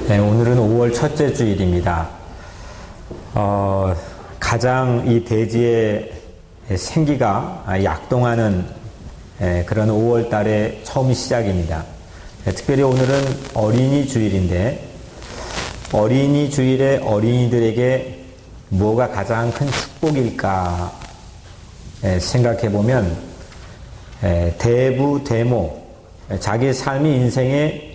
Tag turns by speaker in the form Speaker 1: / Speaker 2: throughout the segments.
Speaker 1: 네, 오늘은 5월 첫째 주일입니다. 가장 이 대지의 생기가 약동하는 그런 5월 달의 처음 시작입니다. 특별히 오늘은 어린이 주일인데, 어린이 주일에 어린이들에게 뭐가 가장 큰 축복일까 생각해 보면, 대부, 자기 삶이 인생에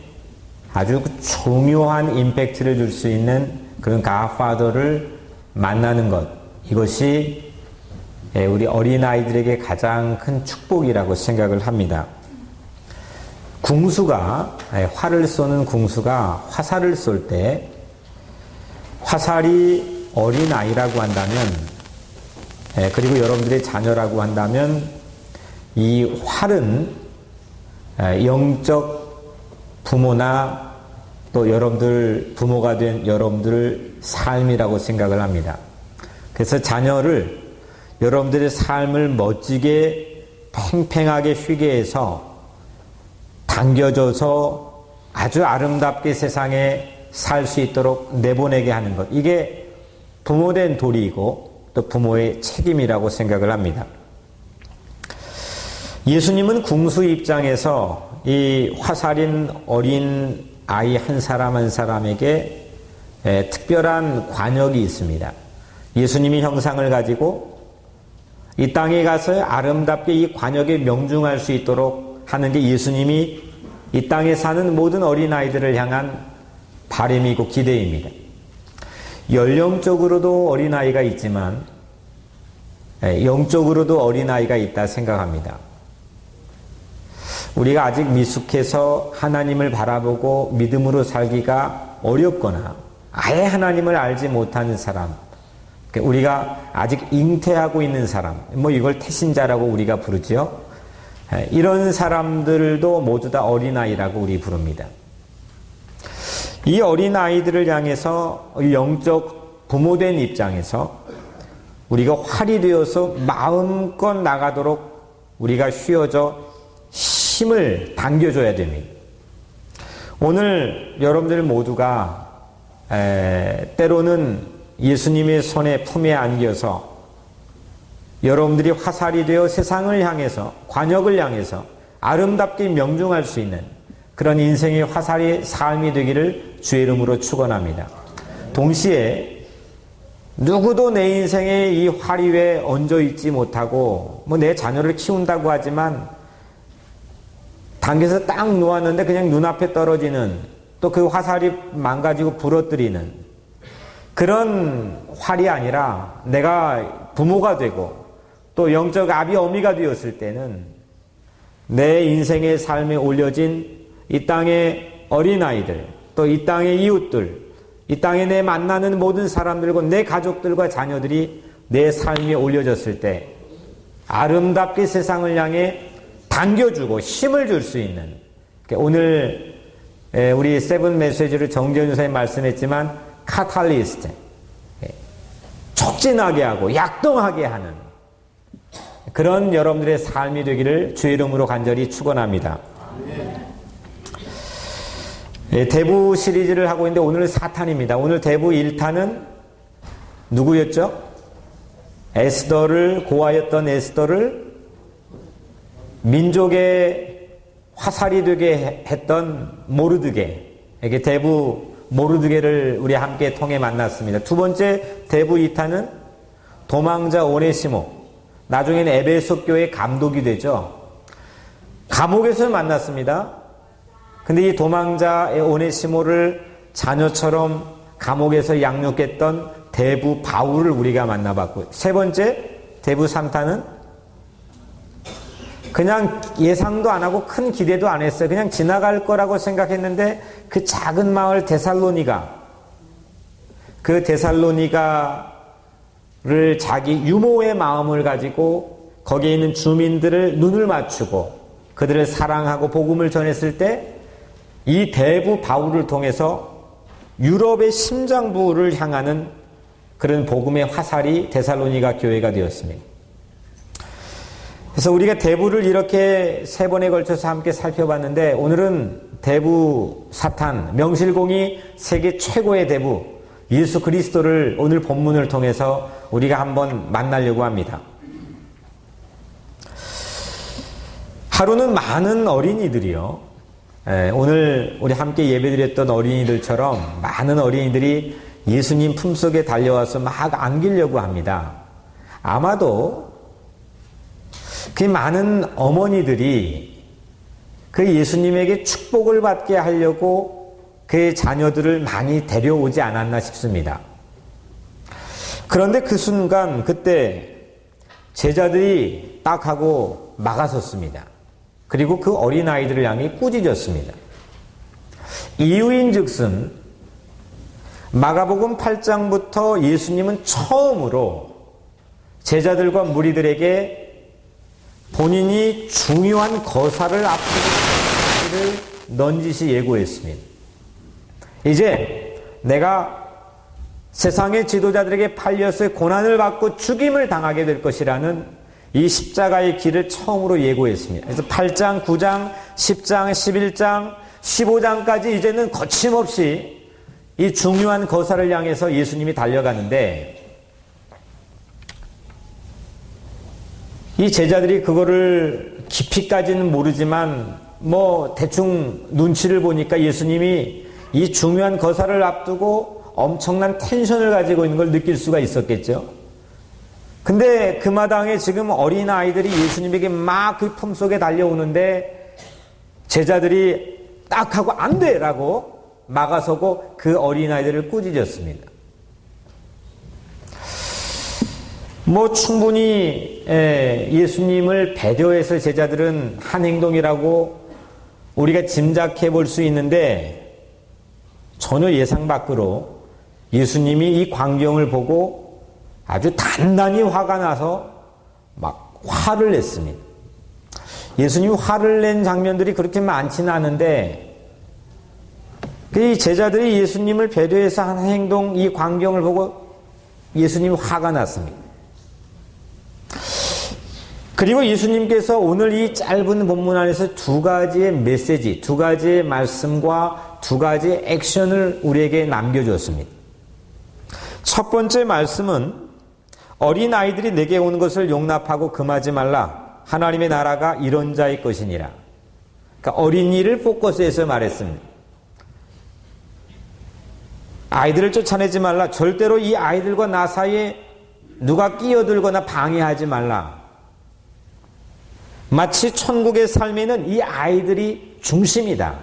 Speaker 1: 아주 중요한 임팩트를 줄 수 있는 그런 갓파더를 만나는 것, 이것이 우리 어린아이들에게 가장 큰 축복이라고 생각을 합니다. 궁수가, 활을 쏘는 궁수가 화살을 쏠 때, 화살이 어린아이라고 한다면, 그리고 여러분들의 자녀라고 한다면, 이 활은 영적 부모나 또 여러분들, 부모가 된 여러분들 삶이라고 생각을 합니다. 그래서 자녀를, 여러분들의 삶을 멋지게 팽팽하게 휘게 해서 당겨줘서 아주 아름답게 세상에 살 수 있도록 내보내게 하는 것, 이게 부모된 도리이고 또 부모의 책임이라고 생각을 합니다. 예수님은 궁수 입장에서 이 화살인 어린 아이 한 사람 한 사람에게 특별한 관역이 있습니다. 예수님이 형상을 가지고 이 땅에 가서 아름답게 이 관역에 명중할 수 있도록 하는 게 예수님이 이 땅에 사는 모든 어린아이들을 향한 바람이고 기대입니다. 연령적으로도 어린아이가 있지만 영적으로도 어린아이가 있다 생각합니다. 우리가 아직 미숙해서 하나님을 바라보고 믿음으로 살기가 어렵거나 아예 하나님을 알지 못하는 사람, 우리가 아직 잉태하고 있는 사람, 이걸 태신자라고 우리가 부르지요. 이런 사람들도 모두 다 어린아이라고 우리 부릅니다. 이 어린아이들을 향해서 영적 부모된 입장에서 우리가 활이 되어서 마음껏 나가도록 우리가 휘어져 힘을 당겨줘야 됩니다. 오늘 여러분들 모두가 때로는 예수님의 손에 품에 안겨서 여러분들이 화살이 되어 세상을 향해서, 관역을 향해서 아름답게 명중할 수 있는 그런 인생의 화살의 삶이 되기를 주의 이름으로 축원합니다. 동시에 누구도 내 인생에 이 활 위에 얹어 있지 못하고 내 자녀를 키운다고 하지만 당겨서 딱 놓았는데 그냥 눈앞에 떨어지는, 또 그 화살이 망가지고 부러뜨리는 그런 활이 아니라, 내가 부모가 되고 또 영적 아비 어미가 되었을 때는 내 인생의 삶에 올려진 이 땅의 어린아이들, 또 이 땅의 이웃들, 이 땅에 내 만나는 모든 사람들과 내 가족들과 자녀들이 내 삶에 올려졌을 때 아름답게 세상을 향해 당겨주고 힘을 줄 수 있는, 오늘 우리 세븐 메시지를 정재훈 선생님이 말씀했지만 카탈리스트, 촉진하게 하고 약동하게 하는 그런 여러분들의 삶이 되기를 주의 이름으로 간절히 축원합니다. 대부 시리즈를 하고 있는데 오늘 4탄입니다. 오늘 대부 1탄은 누구였죠? 에스더를, 고아였던 에스더를 민족의 화살이 되게 했던 모르드게에게, 대부 모르드게를 우리 함께 통해 만났습니다. 두 번째 대부 2탄은 도망자 오네시모, 나중에는 에베소 교회 감독이 되죠. 감옥에서 만났습니다. 근데 이 도망자의 오네시모를 자녀처럼 감옥에서 양육했던 대부 바울을 우리가 만나봤고, 세 번째 대부 3탄은 그냥 예상도 안 하고 큰 기대도 안 했어요. 그냥 지나갈 거라고 생각했는데 그 작은 마을 데살로니가, 그 데살로니가를 자기 유모의 마음을 가지고 거기에 있는 주민들을 눈을 맞추고 그들을 사랑하고 복음을 전했을 때 이 대부 바울을 통해서 유럽의 심장부를 향하는 그런 복음의 화살이 데살로니가 교회가 되었습니다. 그래서 우리가 대부를 이렇게 세 번에 걸쳐서 함께 살펴봤는데 오늘은 대부 사탄, 명실공히 세계 최고의 대부 예수 그리스도를 오늘 본문을 통해서 우리가 한번 만나려고 합니다. 하루는 많은 어린이들이요. 오늘 우리 함께 예배드렸던 어린이들처럼 많은 어린이들이 예수님 품속에 달려와서 막 안기려고 합니다. 아마도 그 많은 어머니들이 그 예수님에게 축복을 받게 하려고 그 자녀들을 많이 데려오지 않았나 싶습니다. 그런데 그 순간 그때 제자들이 딱 하고 막아섰습니다. 그리고 그 어린아이들을 향해 꾸짖었습니다. 이유인즉슨 마가복음 8장부터 예수님은 처음으로 제자들과 무리들에게 본인이 중요한 거사를 앞두고 넌지시 예고했습니다. 이제 내가 세상의 지도자들에게 팔려서 고난을 받고 죽임을 당하게 될 것이라는 이 십자가의 길을 처음으로 예고했습니다. 그래서 8장, 9장, 10장, 11장, 15장까지 이제는 거침없이 이 중요한 거사를 향해서 예수님이 달려가는데 이 제자들이 그거를 깊이까지는 모르지만 뭐 대충 눈치를 보니까 예수님이 이 중요한 거사를 앞두고 엄청난 텐션을 가지고 있는 걸 느낄 수가 있었겠죠. 근데 그 마당에 지금 어린아이들이 예수님에게 막 그 품속에 달려오는데 제자들이 딱 하고 안 돼! 라고 막아서고 그 어린아이들을 꾸짖었습니다. 뭐 충분히 예수님을 배려해서 제자들은 한 행동이라고 우리가 짐작해 볼 수 있는데 전혀 예상 밖으로 예수님이 이 광경을 보고 아주 단단히 화가 나서 막 화를 냈습니다. 예수님이 화를 낸 장면들이 그렇게 많지는 않은데 이 제자들이 예수님을 배려해서 한 행동, 이 광경을 보고 예수님이 화가 났습니다. 그리고 예수님께서 오늘 이 짧은 본문 안에서 두 가지의 메시지, 두 가지의 말씀과 두 가지의 액션을 우리에게 남겨주었습니다. 첫 번째 말씀은 어린아이들이 내게 오는 것을 용납하고 금하지 말라. 하나님의 나라가 이런 자의 것이니라. 그러니까 어린이를 포커스해서 말했습니다. 아이들을 쫓아내지 말라. 절대로 이 아이들과 나 사이에 누가 끼어들거나 방해하지 말라. 마치 천국의 삶에는 이 아이들이 중심이다.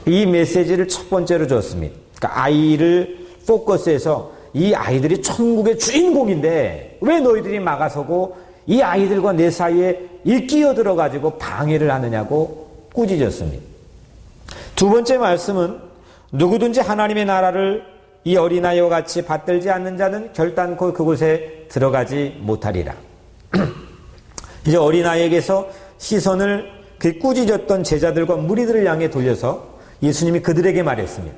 Speaker 1: 이 메시지를 첫 번째로 줬습니다. 그러니까 아이를 포커스해서 이 아이들이 천국의 주인공인데 왜 너희들이 막아서고 이 아이들과 내 사이에 끼어들어가지고 방해를 하느냐고 꾸짖었습니다. 두 번째 말씀은 누구든지 하나님의 나라를 이 어린아이와 같이 받들지 않는 자는 결단코 그곳에 들어가지 못하리라. 이제 어린아이에게서 시선을 그 꾸짖었던 제자들과 무리들을 향해 돌려서 예수님이 그들에게 말했습니다.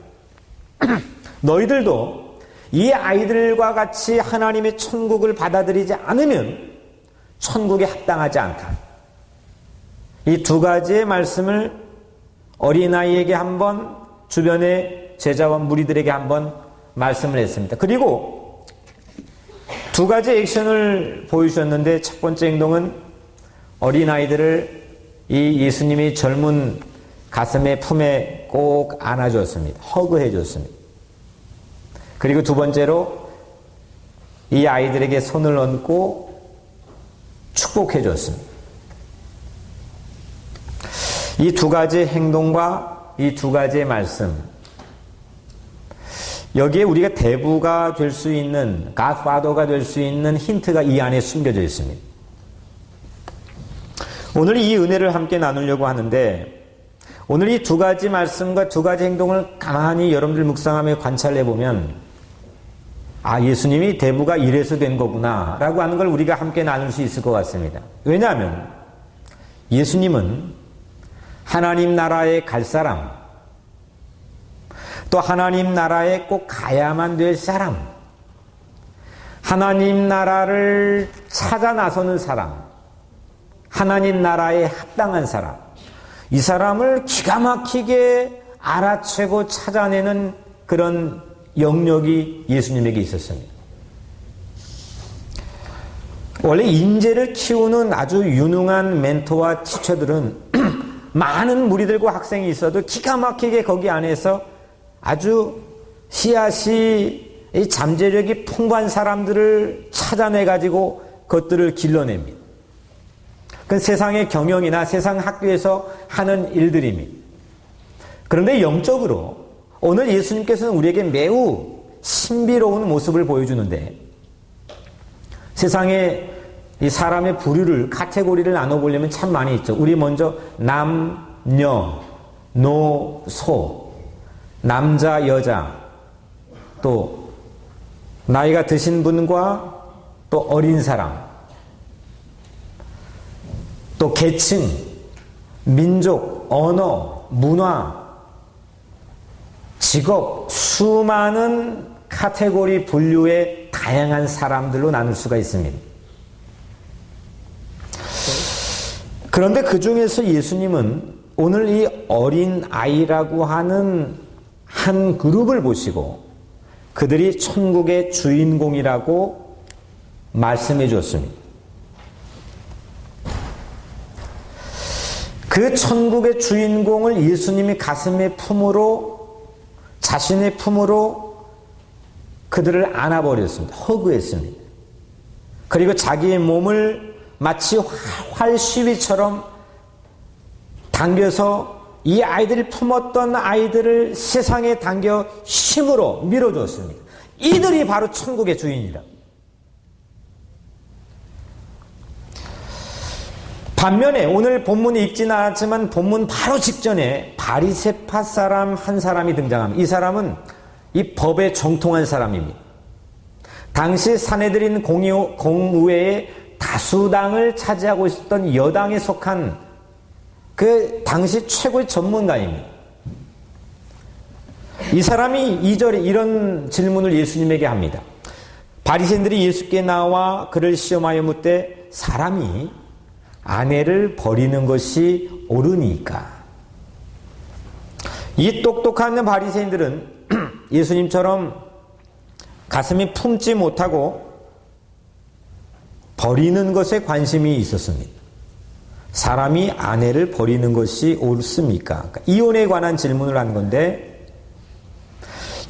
Speaker 1: 너희들도 이 아이들과 같이 하나님의 천국을 받아들이지 않으면 천국에 합당하지 않다. 이 두 가지의 말씀을 어린아이에게 한번, 주변의 제자와 무리들에게 한번 말씀을 했습니다. 그리고 두 가지 액션을 보여주셨는데 첫 번째 행동은 어린아이들을 이 예수님이 젊은 가슴에 품에 꼭 안아줬습니다. 허그해 줬습니다. 그리고 두 번째로 이 아이들에게 손을 얹고 축복해 줬습니다. 이 두 가지 행동과 이 두 가지의 말씀, 여기에 우리가 대부가 될 수 있는, 갓파더가 될 수 있는 힌트가 이 안에 숨겨져 있습니다. 오늘 이 은혜를 함께 나누려고 하는데 오늘 이 두 가지 말씀과 두 가지 행동을 가만히 여러분들 묵상하며 관찰해 보면 아, 예수님이 대부가 이래서 된 거구나 라고 하는 걸 우리가 함께 나눌 수 있을 것 같습니다. 왜냐하면 예수님은 하나님 나라에 갈 사람, 또 하나님 나라에 꼭 가야만 될 사람, 하나님 나라를 찾아 나서는 사람, 하나님 나라에 합당한 사람, 이 사람을 기가 막히게 알아채고 찾아내는 그런 영역이 예수님에게 있었습니다. 원래 인재를 키우는 아주 유능한 멘토와 티처들은 많은 무리들과 학생이 있어도 기가 막히게 거기 안에서 아주 씨앗이 잠재력이 풍부한 사람들을 찾아내가지고 그것들을 길러냅니다. 그건 세상의 경영이나 세상 학교에서 하는 일들입니다. 그런데 영적으로 오늘 예수님께서는 우리에게 매우 신비로운 모습을 보여주는데, 세상에 이 사람의 부류를, 카테고리를 나눠보려면 참 많이 있죠. 우리 먼저 남녀, 노, 소, 남자, 여자, 또 나이가 드신 분과 또 어린 사람, 또 계층, 민족, 언어, 문화, 직업, 수많은 카테고리 분류의 다양한 사람들로 나눌 수가 있습니다. 그런데 그 중에서 예수님은 오늘 이 어린 아이라고 하는 한 그룹을 보시고 그들이 천국의 주인공이라고 말씀해 주었습니다. 그 천국의 주인공을 예수님이 가슴에 품으로, 자신의 품으로 그들을 안아버렸습니다. 허그했습니다. 그리고 자기의 몸을 마치 활시위처럼 당겨서 이 아이들을 품었던 아이들을 세상에 당겨 힘으로 밀어주었습니다. 이들이 바로 천국의 주인이다. 반면에 오늘 본문이 읽지는 않았지만 본문 바로 직전에 바리새파 사람 한 사람이 등장합니다. 이 사람은 이 법에 정통한 사람입니다. 당시 사내들인 공의회의 다수당을 차지하고 있었던 여당에 속한 그 당시 최고의 전문가입니다. 이 사람이 2절에 이런 질문을 예수님에게 합니다. 바리새인들이 예수께 나와 그를 시험하여 묻되 사람이 아내를 버리는 것이 옳으니까. 이 똑똑한 바리새인들은 예수님처럼 가슴이 품지 못하고 버리는 것에 관심이 있었습니다. 사람이 아내를 버리는 것이 옳습니까? 그러니까 이혼에 관한 질문을 한 건데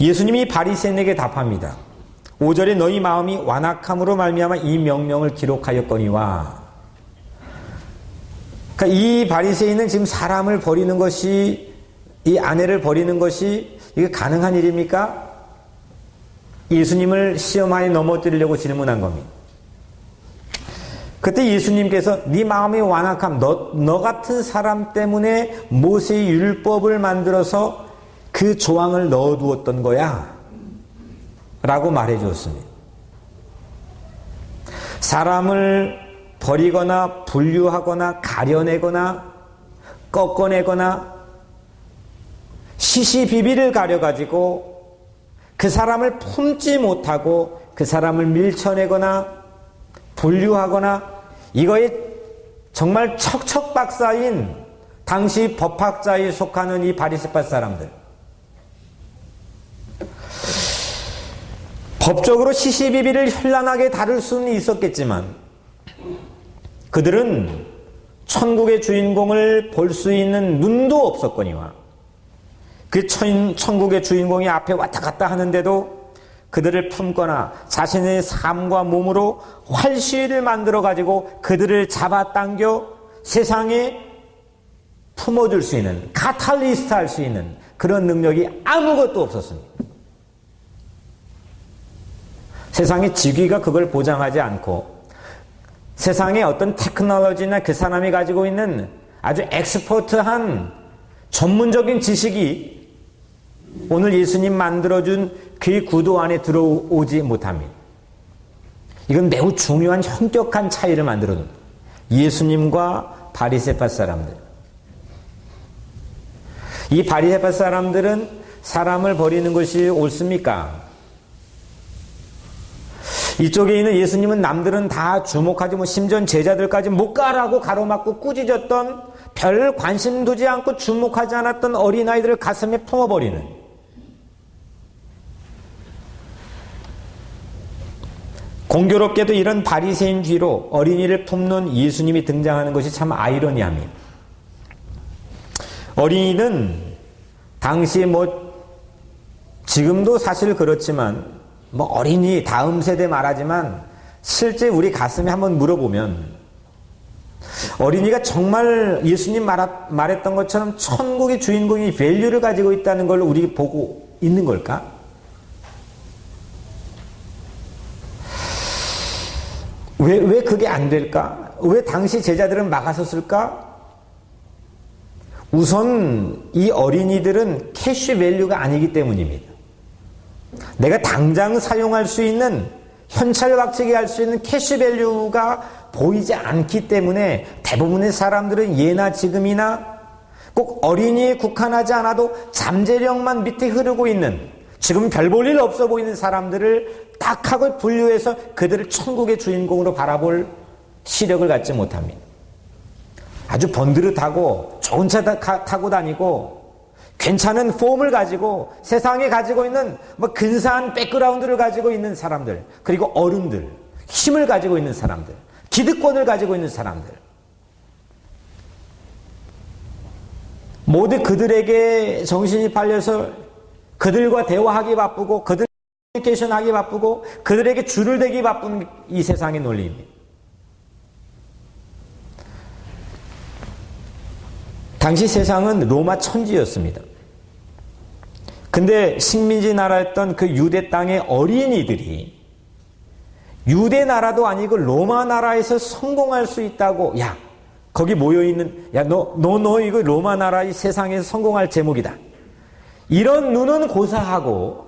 Speaker 1: 예수님이 바리새인에게 답합니다. 5절에 너희 마음이 완악함으로 말미암아 이 명령을 기록하였거니와. 그러니까 이 바리새인은 지금 사람을 버리는 것이, 이 아내를 버리는 것이 이게 가능한 일입니까? 예수님을 시험하에 넘어뜨리려고 질문한 겁니다. 그때 예수님께서 네 마음이 완악함, 너 같은 사람 때문에 모세의 율법을 만들어서 그 조항을 넣어두었던 거야 라고 말해 주었습니다. 사람을 버리거나 분류하거나 가려내거나 꺾어내거나 시시비비를 가려가지고 그 사람을 품지 못하고 그 사람을 밀쳐내거나 분류하거나 이거에 정말 척척박사인 당시 법학자에 속하는 이 바리새파 사람들, 법적으로 시시비비를 현란하게 다룰 수는 있었겠지만 그들은 천국의 주인공을 볼 수 있는 눈도 없었거니와 그 천국의 주인공이 앞에 왔다 갔다 하는데도 그들을 품거나 자신의 삶과 몸으로 활시위를 만들어가지고 그들을 잡아당겨 세상에 품어줄 수 있는, 카탈리스트 할 수 있는 그런 능력이 아무것도 없었습니다. 세상의 직위가 그걸 보장하지 않고 세상의 어떤 테크놀로지나 그 사람이 가지고 있는 아주 엑스퍼트한 전문적인 지식이 오늘 예수님 만들어준 그 구도 안에 들어오지 못합니다. 이건 매우 중요한 현격한 차이를 만들어줍니다. 예수님과 바리새파 사람들. 이 바리새파 사람들은 사람을 버리는 것이 옳습니까? 이쪽에 있는 예수님은 남들은 다 주목하지 심지어 제자들까지 못 가라고 가로막고 꾸짖었던, 별 관심 두지 않고 주목하지 않았던 어린아이들을 가슴에 품어버리는, 공교롭게도 이런 바리새인 뒤로 어린이를 품는 예수님이 등장하는 것이 참 아이러니합니다. 어린이는 당시 지금도 사실 그렇지만 어린이 다음 세대 말하지만 실제 우리 가슴에 한번 물어보면 어린이가 정말 예수님 말했던 것처럼 천국의 주인공이 밸류를 가지고 있다는 걸 우리 보고 있는 걸까? 왜 그게 안 될까? 왜 당시 제자들은 막아섰을까? 우선 이 어린이들은 캐시 밸류가 아니기 때문입니다. 내가 당장 사용할 수 있는, 현찰박치기 할 수 있는 캐시 밸류가 보이지 않기 때문에 대부분의 사람들은 예나 지금이나 꼭 어린이에 국한하지 않아도 잠재력만 밑에 흐르고 있는, 지금 별 볼 일 없어 보이는 사람들을 딱 하고 분류해서 그들을 천국의 주인공으로 바라볼 시력을 갖지 못합니다. 아주 번드릇하고 좋은 차 타고 다니고 괜찮은 폼을 가지고 세상에 가지고 있는 근사한 백그라운드를 가지고 있는 사람들, 그리고 어른들, 힘을 가지고 있는 사람들, 기득권을 가지고 있는 사람들, 모두 그들에게 정신이 팔려서 그들과 대화하기 바쁘고 그들 커뮤니케이션 하기 바쁘고 그들에게 줄을 대기 바쁜 이 세상의 논리입니다. 당시 세상은 로마 천지였습니다. 근데 식민지 나라였던 그 유대 땅의 어린이들이 유대 나라도 아니고 로마 나라에서 성공할 수 있다고, 야, 거기 모여있는, 야, 너 이거 로마 나라의 세상에서 성공할 제목이다. 이런 눈은 고사하고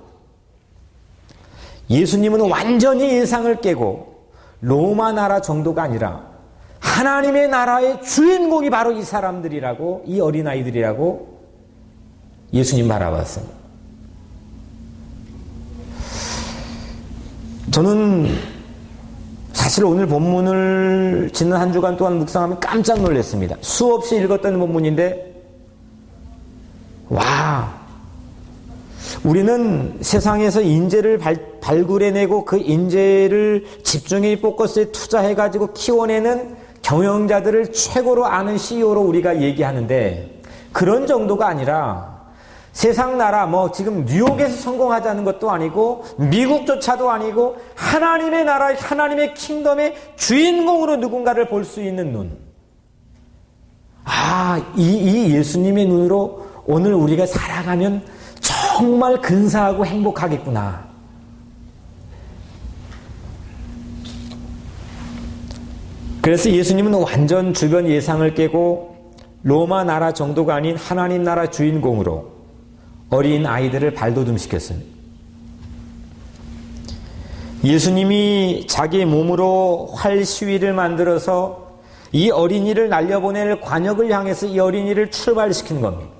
Speaker 1: 예수님은 완전히 예상을 깨고 로마 나라 정도가 아니라 하나님의 나라의 주인공이 바로 이 사람들이라고, 이 어린아이들이라고 예수님 바라봤습니다. 저는 사실 오늘 본문을 지난 한 주간 동안 묵상하면 깜짝 놀랐습니다. 수없이 읽었던 본문인데, 와, 우리는 세상에서 인재를 발굴해내고 그 인재를 집중의 포커스에 투자해가지고 키워내는 경영자들을 최고로 아는 CEO로 우리가 얘기하는데, 그런 정도가 아니라 세상 나라, 지금 뉴욕에서 성공하자는 것도 아니고 미국조차도 아니고 하나님의 나라, 하나님의 킹덤의 주인공으로 누군가를 볼 수 있는 눈. 이 예수님의 눈으로 오늘 우리가 살아가면 정말 근사하고 행복하겠구나. 그래서 예수님은 완전 주변 예상을 깨고 로마 나라 정도가 아닌 하나님 나라 주인공으로 어린 아이들을 발돋움시켰습니다. 예수님이 자기 몸으로 활 시위를 만들어서 이 어린이를 날려보낼 관역을 향해서 이 어린이를 출발시킨 겁니다.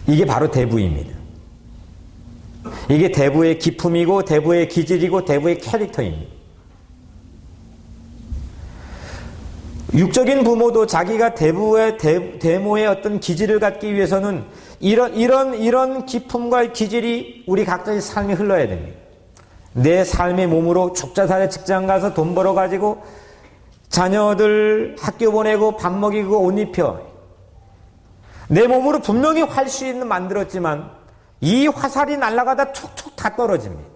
Speaker 1: 이게 바로 대부입니다. 이게 대부의 기품이고 대부의 기질이고 대부의 캐릭터입니다. 육적인 부모도 자기가 대모의 어떤 기질을 갖기 위해서는 이런 기품과 기질이 우리 각자의 삶에 흘러야 됩니다. 내 삶의 몸으로 죽자살에 직장 가서 돈 벌어가지고 자녀들 학교 보내고 밥 먹이고 옷 입혀. 내 몸으로 분명히 활시위는 만들었지만 이 화살이 날아가다 툭툭 다 떨어집니다.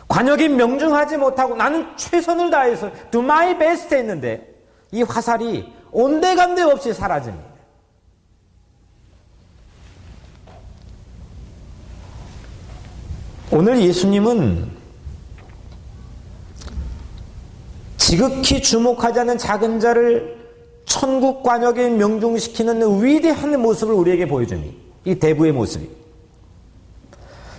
Speaker 1: 관역에 명중하지 못하고 나는 최선을 다해서 do my best 했는데 이 화살이 온데간데 없이 사라집니다. 오늘 예수님은 지극히 주목하지 않은 작은 자를 천국 관역에 명중시키는 위대한 모습을 우리에게 보여줍니다. 이 대부의 모습이.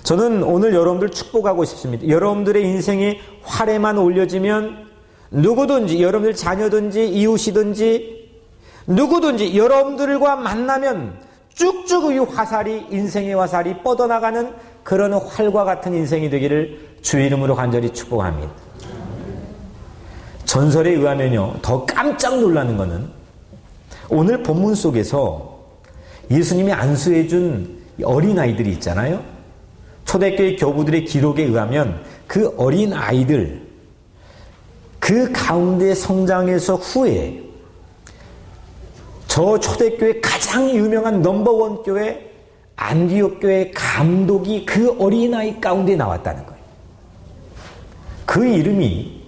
Speaker 1: 저는 오늘 여러분들 축복하고 싶습니다. 여러분들의 인생이 활에만 올려지면 누구든지, 여러분들 자녀든지 이웃이든지 누구든지 여러분들과 만나면 쭉쭉 이 화살이, 인생의 화살이 뻗어나가는 그런 활과 같은 인생이 되기를 주의 이름으로 간절히 축복합니다. 전설에 의하면요, 더 깜짝 놀라는 것은 오늘 본문 속에서 예수님이 안수해 준 어린아이들이 있잖아요. 초대교회 교부들의 기록에 의하면 그 어린아이들, 그 가운데 성장해서 후에 저 초대교회 가장 유명한 넘버원 교회 안디옥 교회 감독이 그 어린아이 가운데 나왔다는 거예요. 그 이름이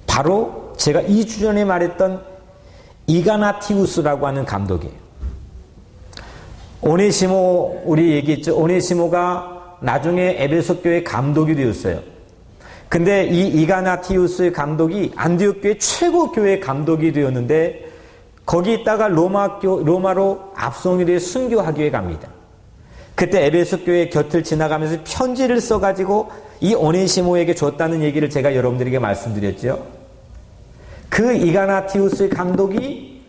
Speaker 1: 바로 제가 2주 전에 말했던 이가나티우스라고 하는 감독이에요. 오네시모, 우리 얘기했죠. 오네시모가 나중에 에베소 교회 감독이 되었어요. 근데 이 이가나티우스 감독이 안디옥 교회 최고 교회 감독이 되었는데 거기 있다가 로마로 압송이 되어 순교하교에 갑니다. 그때 에베소 교회 곁을 지나가면서 편지를 써가지고 이 오네시모에게 줬다는 얘기를 제가 여러분들에게 말씀드렸죠. 그 이가나티우스 감독이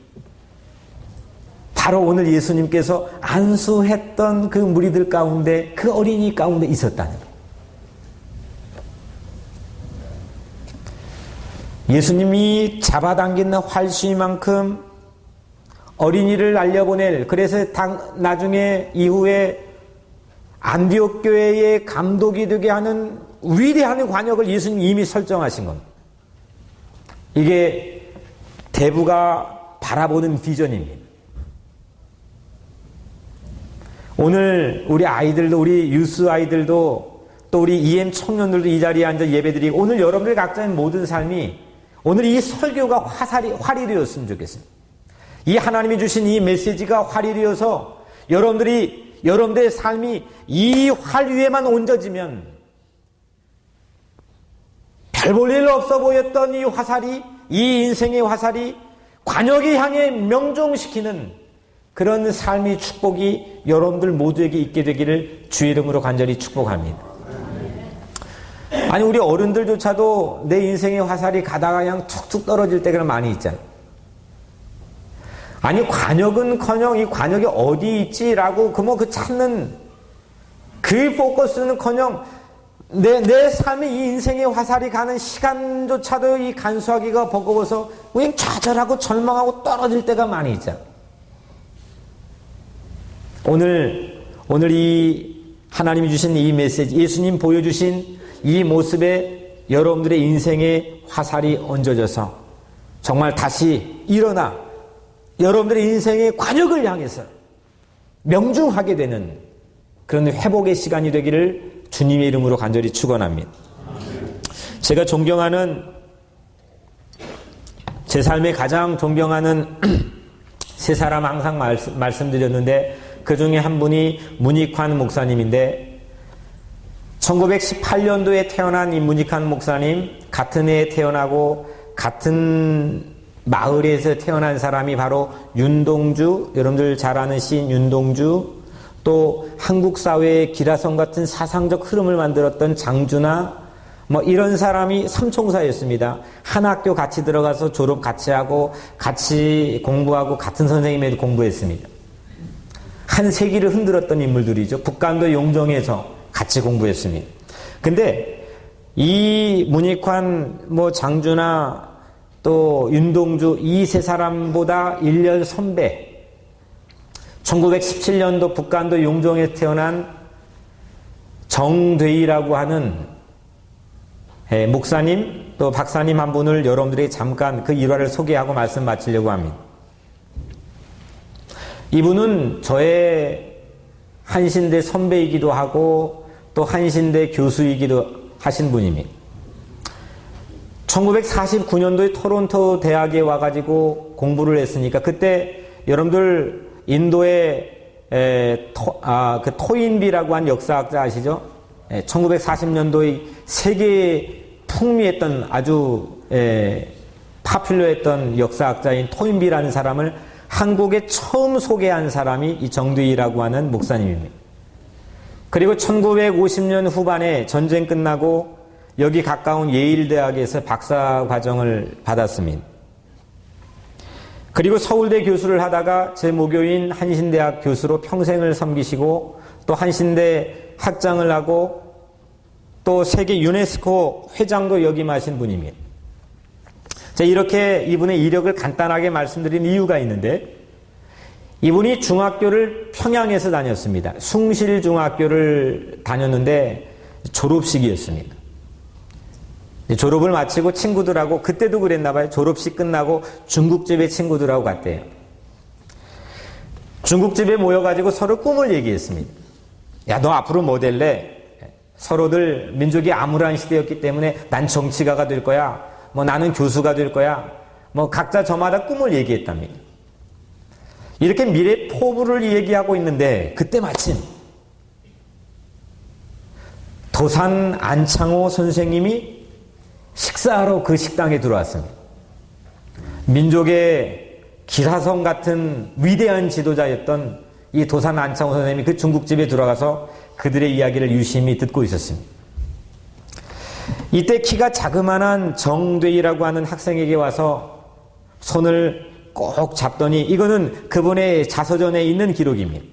Speaker 1: 바로 오늘 예수님께서 안수했던 그 무리들 가운데, 그 어린이 가운데 있었다는 거예요. 예수님이 잡아당기는 활수이만큼 어린이를 날려보낼, 그래서 나중에 이후에 안디옥 교회의 감독이 되게 하는 위대한 관역을 예수님이 이미 설정하신 겁니다. 이게 대부가 바라보는 비전입니다. 오늘 우리 아이들도, 우리 유스 아이들도, 또 우리 EM 청년들도 이 자리에 앉아 예배드리고, 오늘 여러분들 각자의 모든 삶이 오늘 이 설교가 활이 되었으면 좋겠습니다. 이 하나님이 주신 이 메시지가 활이 되어서 여러분들의 삶이 이 활 위에만 얹어지면 별 볼 일 없어 보였던 이 화살이, 이 인생의 화살이 관역을 향해 명종시키는 그런 삶의 축복이 여러분들 모두에게 있게 되기를 주의 이름으로 간절히 축복합니다. 아니, 우리 어른들조차도 내 인생의 화살이 가다가 그냥 툭툭 떨어질 때가 많이 있잖아요. 아니, 관역은커녕 이 관역이 어디 있지라고 그 찾는 그 포커스는커녕 내 삶의 이 인생의 화살이 가는 시간조차도 이 간수하기가 버거워서 그냥 좌절하고 절망하고 떨어질 때가 많이 있잖아요. 오늘 이 하나님이 주신 이 메시지, 예수님 보여주신 이 모습에 여러분들의 인생의 화살이 얹어져서 정말 다시 일어나 여러분들의 인생의 관역을 향해서 명중하게 되는 그런 회복의 시간이 되기를 주님의 이름으로 간절히 축원합니다. 제가 존경하는, 제 삶에 가장 존경하는 세 사람 항상 말씀드렸는데 그 중에 한 분이 문익환 목사님인데, 1918년도에 태어난 이 문익환 목사님, 같은 해에 태어나고 같은 마을에서 태어난 사람이 바로 윤동주, 여러분들 잘 아는 시인 윤동주, 또 한국 사회의 기라성 같은 사상적 흐름을 만들었던 장준하, 이런 사람이 삼총사였습니다. 한 학교 같이 들어가서 졸업 같이 하고 같이 공부하고 같은 선생님에도 공부했습니다. 한 세기를 흔들었던 인물들이죠. 북간도 용정에서 같이 공부했습니다. 근데 이 문익환, 장준하, 또 윤동주, 이 세 사람보다 1년 선배, 1917년도 북간도 용정에 태어난 정되희라고 하는 목사님, 또 박사님 한 분을 여러분들이 잠깐 그 일화를 소개하고 말씀 마치려고 합니다. 이분은 저의 한신대 선배이기도 하고 또 한신대 교수이기도 하신 분입니다. 1949년도에 토론토 대학에 와가지고 공부를 했으니까, 그때 여러분들 인도의 그 토인비라고 한 역사학자 아시죠? 1940년도에 세계에 풍미했던 아주 파퓰러했던 역사학자인 토인비라는 사람을 한국에 처음 소개한 사람이 이 정두희라고 하는 목사님입니다. 그리고 1950년 후반에 전쟁 끝나고 여기 가까운 예일대학에서 박사과정을 받았습니다. 그리고 서울대 교수를 하다가 제 모교인 한신대학 교수로 평생을 섬기시고 또 한신대 학장을 하고 또 세계 유네스코 회장도 역임하신 분입니다. 제가 이렇게 이분의 이력을 간단하게 말씀드린 이유가 있는데 이분이 중학교를 평양에서 다녔습니다. 숭실중학교를 다녔는데 졸업식이었습니다. 졸업을 마치고 친구들하고 그때도 그랬나 봐요. 졸업식 끝나고 중국집에 친구들하고 갔대요. 중국집에 모여가지고 서로 꿈을 얘기했습니다. 야, 너 앞으로 뭐 될래? 서로들 민족이 암울한 시대였기 때문에 난 정치가가 될 거야. 뭐 나는 교수가 될 거야. 뭐 각자 저마다 꿈을 얘기했답니다. 이렇게 미래 포부를 얘기하고 있는데 그때 마침 도산 안창호 선생님이 식사하러 그 식당에 들어왔습니다. 민족의 기사성 같은 위대한 지도자였던 이 도산 안창호 선생님이 그 중국집에 들어가서 그들의 이야기를 유심히 듣고 있었습니다. 이때 키가 자그마한 정되희라고 하는 학생에게 와서 손을 꼭 잡더니 이거는 그분의 자서전에 있는 기록입니다.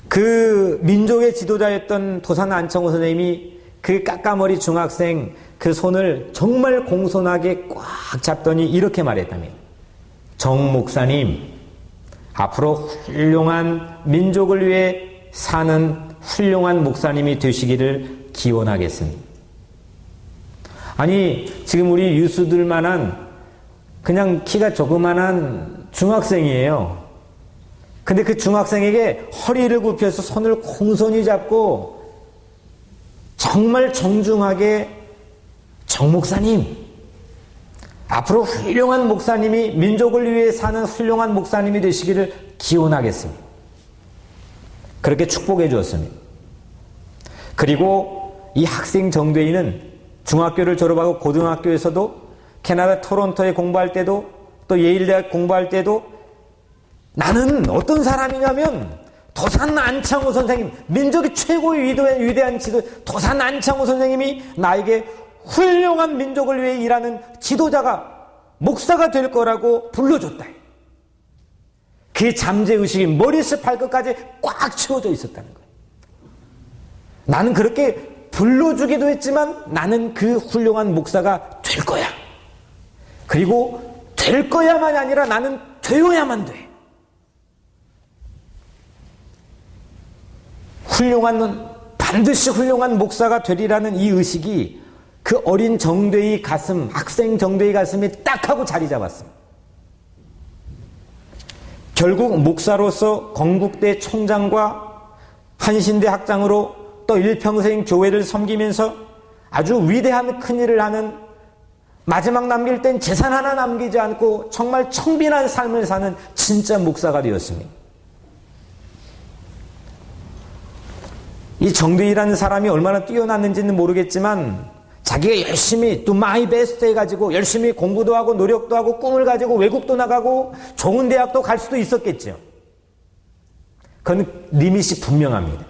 Speaker 1: 그 민족의 지도자였던 도산 안창호 선생님이 그 까까머리 중학생 그 손을 정말 공손하게 꽉 잡더니 이렇게 말했답니다. 정 목사님, 앞으로 훌륭한 민족을 위해 사는 훌륭한 목사님이 되시기를 기원하겠습니다. 아니, 지금 우리 유수들만한 그냥 키가 조그만한 중학생이에요. 근데 그 중학생에게 허리를 굽혀서 손을 공손히 잡고 정말 정중하게 정 목사님, 앞으로 훌륭한 목사님이 민족을 위해 사는 훌륭한 목사님이 되시기를 기원하겠습니다. 그렇게 축복해 주었습니다. 그리고 이 학생 정되희는 중학교를 졸업하고 고등학교에서도 캐나다 토론토에 공부할 때도 또 예일대학 공부할 때도 나는 어떤 사람이냐면 도산 안창호 선생님, 민족의 최고의 위대한 지도 도산 안창호 선생님이 나에게 훌륭한 민족을 위해 일하는 지도자가 목사가 될 거라고 불러줬다. 그 잠재의식이 머리에서 발끝까지 꽉 채워져 있었다는 거예요. 나는 그렇게 불러주기도 했지만 나는 그 훌륭한 목사가 될 거야. 그리고 될 거야만이 아니라 나는 되어야만 돼. 반드시 훌륭한 목사가 되리라는 이 의식이 그 어린 정되희 가슴, 학생 정되희 가슴에 딱 하고 자리 잡았습니다. 결국 목사로서 건국대 총장과 한신대 학장으로 또 일평생 교회를 섬기면서 아주 위대한 큰일을 하는, 마지막 남길 땐 재산 하나 남기지 않고 정말 청빈한 삶을 사는 진짜 목사가 되었습니다. 이 정되희라는 사람이 얼마나 뛰어났는지는 모르겠지만 자기가 열심히 do my best 해가지고 열심히 공부도 하고 노력도 하고 꿈을 가지고 외국도 나가고 좋은 대학도 갈 수도 있었겠죠. 그건 리밋이 분명합니다.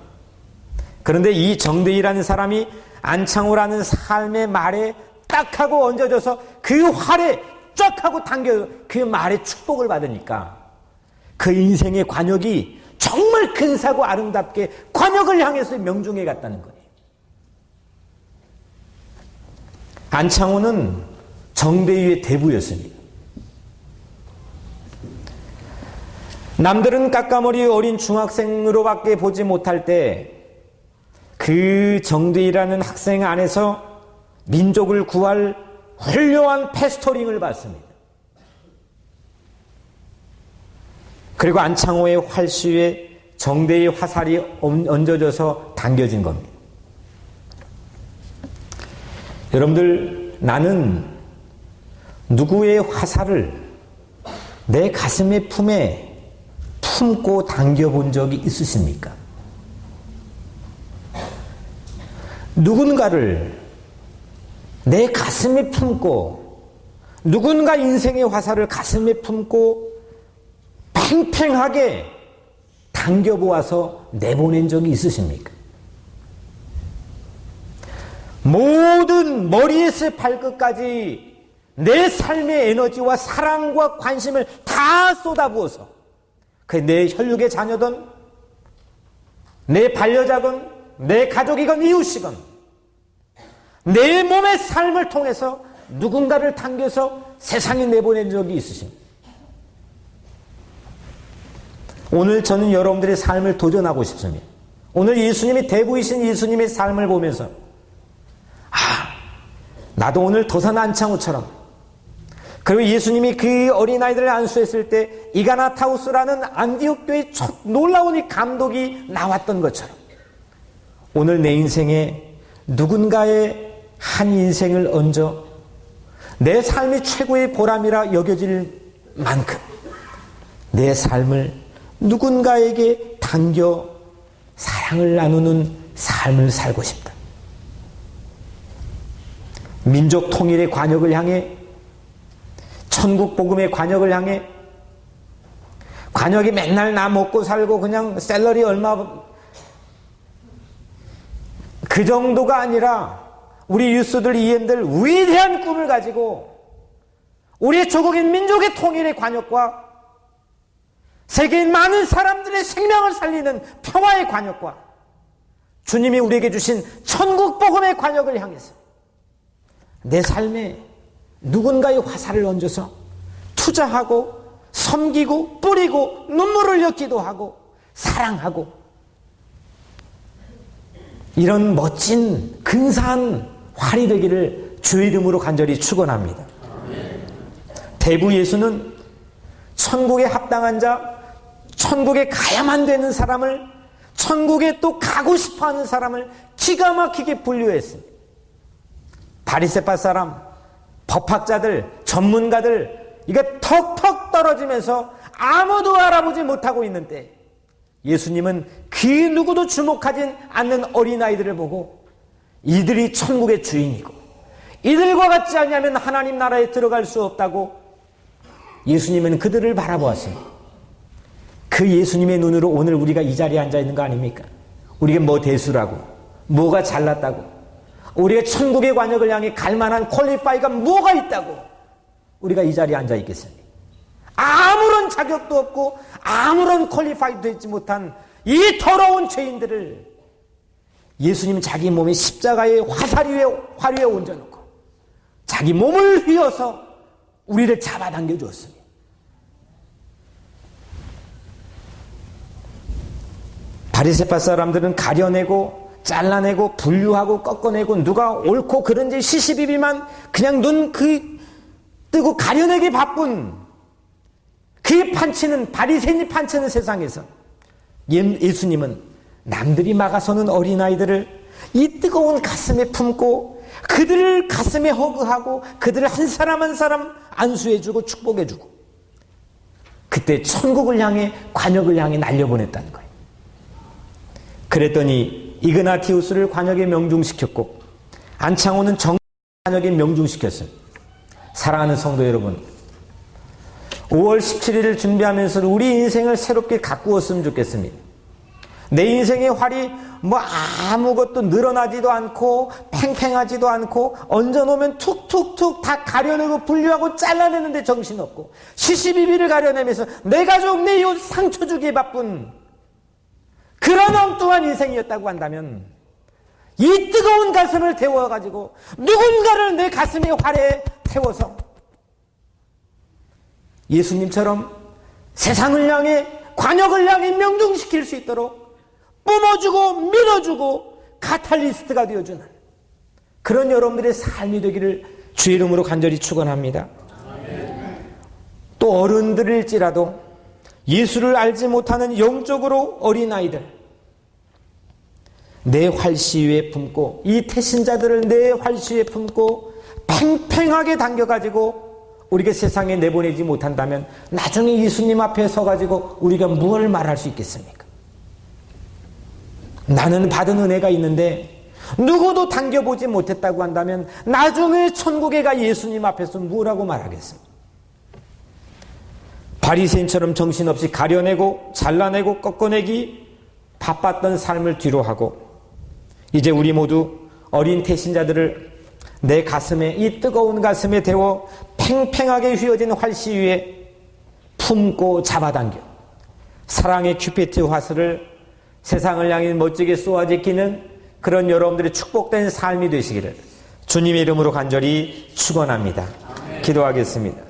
Speaker 1: 그런데 이 정되희라는 사람이 안창호라는 삶의 말에 딱 하고 얹어져서 그 활에 쫙 하고 당겨 그 말에 축복을 받으니까 그 인생의 관역이 정말 근사고 아름답게 관역을 향해서 명중해 갔다는 거예요. 안창호는 정대희의 대부였습니다. 남들은 까까머리 어린 중학생으로밖에 보지 못할 때 그 정대희라는 학생 안에서 민족을 구할 훌륭한 패스토링을 받습니다. 그리고 안창호의 활시위에 정대희 화살이 얹어져서 당겨진 겁니다. 여러분들, 나는 누구의 화살을 내 가슴의 품에 품고 당겨본 적이 있으십니까? 누군가를 내 가슴에 품고, 누군가 인생의 화살을 가슴에 품고 팽팽하게 당겨보아서 내보낸 적이 있으십니까? 모든 머리에서 발끝까지 내 삶의 에너지와 사랑과 관심을 다 쏟아부어서 내 혈육의 자녀든 내 반려자건 내 가족이건 이웃이건 내 몸의 삶을 통해서 누군가를 당겨서 세상에 내보낸 적이 있으십니다. 오늘 저는 여러분들의 삶을 도전하고 싶습니다. 오늘 예수님이 대부이신 예수님의 삶을 보면서 나도 오늘 도산 안창호처럼, 그리고 예수님이 그 어린아이들을 안수했을 때 이가나타우스라는 안디옥 교회의 놀라운 이 감독이 나왔던 것처럼 오늘 내 인생에 누군가의 한 인생을 얹어 내 삶이 최고의 보람이라 여겨질 만큼 내 삶을 누군가에게 당겨 사랑을 나누는 삶을 살고 싶다. 민족 통일의 관역을 향해, 천국 복음의 관역을 향해, 관역이 맨날 나 먹고 살고 그냥 샐러리 얼마, 그 정도가 아니라 우리 유스들, EM들 위대한 꿈을 가지고 우리 조국인 민족의 통일의 관역과 세계인 많은 사람들의 생명을 살리는 평화의 관역과 주님이 우리에게 주신 천국 복음의 관역을 향해서 내 삶에 누군가의 화살을 얹어서 투자하고 섬기고 뿌리고 눈물을 흘려 하고 사랑하고, 이런 멋진 근사한 활이 되기를 주의 이름으로 간절히 축원합니다. 대부 예수는 천국에 합당한 자, 천국에 가야만 되는 사람을, 천국에 또 가고 싶어하는 사람을 기가 막히게 분류했습니다. 바리새파 사람, 법학자들, 전문가들, 이게 턱턱 떨어지면서 아무도 알아보지 못하고 있는데 예수님은 그 누구도 주목하지 않는 어린아이들을 보고 이들이 천국의 주인이고 이들과 같지 않으면 하나님 나라에 들어갈 수 없다고 예수님은 그들을 바라보았습니다. 그 예수님의 눈으로 오늘 우리가 이 자리에 앉아 있는 거 아닙니까? 우리가 뭐 대수라고, 뭐가 잘났다고, 우리가 천국의 관역을 향해 갈 만한 퀄리파이가 뭐가 있다고 우리가 이 자리에 앉아 있겠습니까? 아무런 자격도 없고 아무런 퀄리파이도 되지 못한 이 더러운 죄인들을 예수님 자기 몸에 십자가의 화류에 얹어놓고 자기 몸을 휘어서 우리를 잡아당겨 주었습니다. 바리새파 사람들은 가려내고 잘라내고 분류하고 꺾어내고 누가 옳고 그른지 시시비비만 그냥 눈 뜨고 가려내기 바쁜 그 판치는, 바리새인이 판치는 세상에서 예수님은 남들이 막아서는 어린아이들을 이 뜨거운 가슴에 품고 그들을 가슴에 허그하고 그들을 한 사람 한 사람 안수해주고 축복해주고 그때 천국을 향해, 관역을 향해 날려보냈다는 거예요. 그랬더니 이그나티우스를 관역에 명중시켰고 안창호는 관역에 명중시켰어요. 사랑하는 성도 여러분, 5월 17일을 준비하면서 우리 인생을 새롭게 가꾸었으면 좋겠습니다. 내 인생의 활이 뭐 아무것도 늘어나지도 않고 팽팽하지도 않고 얹어놓으면 툭툭툭 다 가려내고 분류하고 잘라내는데 정신없고 시시비비를 가려내면서 내 가족 내 이웃 상처 주기에 바쁜 그런 엉뚱한 인생이었다고 한다면 이 뜨거운 가슴을 태워가지고 누군가를 내 가슴의 활에 태워서 예수님처럼 세상을 향해, 관역을 향해 명중시킬 수 있도록 뿜어주고 밀어주고 카탈리스트가 되어주는 그런 여러분들의 삶이 되기를 주의 이름으로 간절히 축원합니다. 또 어른들일지라도 예수를 알지 못하는 영적으로 어린아이들, 내 활시 위에 품고 이 태신자들을 내 활시 위에 품고 팽팽하게 당겨가지고 우리가 세상에 내보내지 못한다면 나중에 예수님 앞에 서가지고 우리가 무엇을 말할 수 있겠습니까? 나는 받은 은혜가 있는데 누구도 당겨보지 못했다고 한다면 나중에 천국에 가 예수님 앞에서 뭐라고 말하겠습니까? 바리새인처럼 정신없이 가려내고 잘라내고 꺾어내기 바빴던 삶을 뒤로하고 이제 우리 모두 어린 태신자들을 내 가슴에, 이 뜨거운 가슴에 데워 팽팽하게 휘어진 활시 위에 품고 잡아당겨 사랑의 큐피트 화살을 세상을 향해 멋지게 쏘아제끼는 그런 여러분들의 축복된 삶이 되시기를 주님의 이름으로 간절히 축원합니다. 기도하겠습니다.